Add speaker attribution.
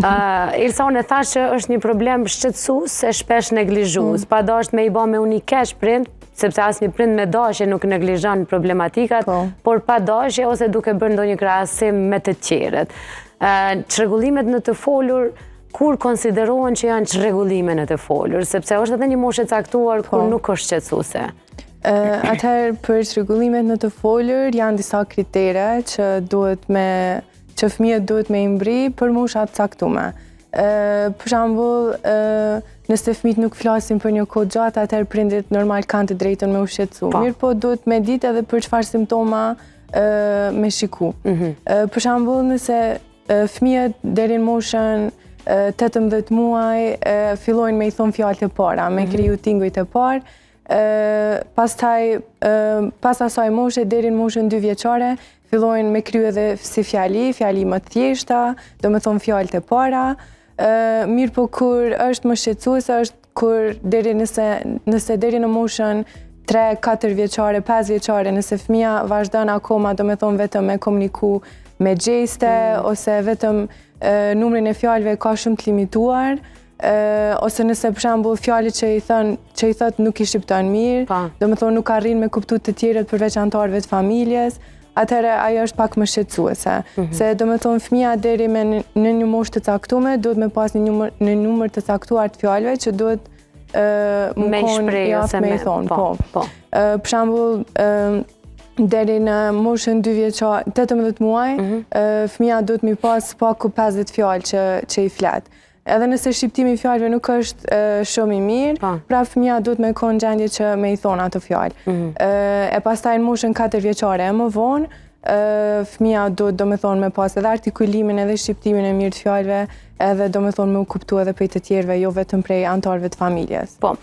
Speaker 1: Ilson e thash që është një problem shqetësues e shpesh neglizhues. Pa dasht me i bë me uni keq prind, sepse asnjë prind me dashje nuk neglizhon problematikat, por pa dashje ose duke bërë ndonjë krahasim me të tjerët. Çrregullimet në të folur kur konsiderohen që janë çrregullime në të folur, sepse është edhe një moshë e caktuar kur nuk është shqetësuese.
Speaker 2: Atëherë për çrregullimet në të folur janë disa kritere që fëmijët duhet me i mbri për moshat caktuara. Për shembull, nëse fëmijët nuk flasin për një kohë gjatë, atëherë prindërit normal kanë të drejtën me u shqetësu. Mirë po duhet me ditë edhe për çfarë simptoma me shiku. Për shembull, nëse fëmijët deri në moshën 18 muaj fillojnë me i thonë fjalët e para, me kriju tingujt e parë, pas asaj moshe deri në moshën 2 vjeçare fillojnë me kryu edhe si fjali më të thjeshta, do me thonë fjalët e para. Mirë po kur është më shqetësuese është kur nëse deri në moshën 3, 4 vjeçare, 5 vjeçare, nëse fëmija vazhdon akoma, do me thonë vetëm me komuniku me gjeste, ose vetëm numrin e fjalëve ka shumë të limituar, ose nëse për shembull fjalët që i thot nuk i shqipton mirë, do me thonë nuk arrin me kuptu të tjerët përveç anëtarëve të familjes, atëherë ajo është pak më shqetësuese. Se do me thonë fëmija deri në një moshë të caktuar duhet me pas një numër të caktuar të fjalëve që duhet
Speaker 1: me shpreh ose me thonë.
Speaker 2: Për shembull, deri në moshën 2 vjeçare, 18 muaj, fëmija duhet mi pas paku 50 fjalë që i flet. Edhe nëse shqiptimi i fjalëve nuk është shumë i mirë, pra fëmija duhet me konë gjendje që me i thonë ato fjalë. E pastaj në moshën 4 vjeçare e më vonë, fëmija duhet do me thonë me pas edhe artikulimin edhe shqiptimin e mirë të fjalëve, edhe do me thonë me u kuptu edhe prej të tjerëve, jo vetëm prej anëtarëve të familjes.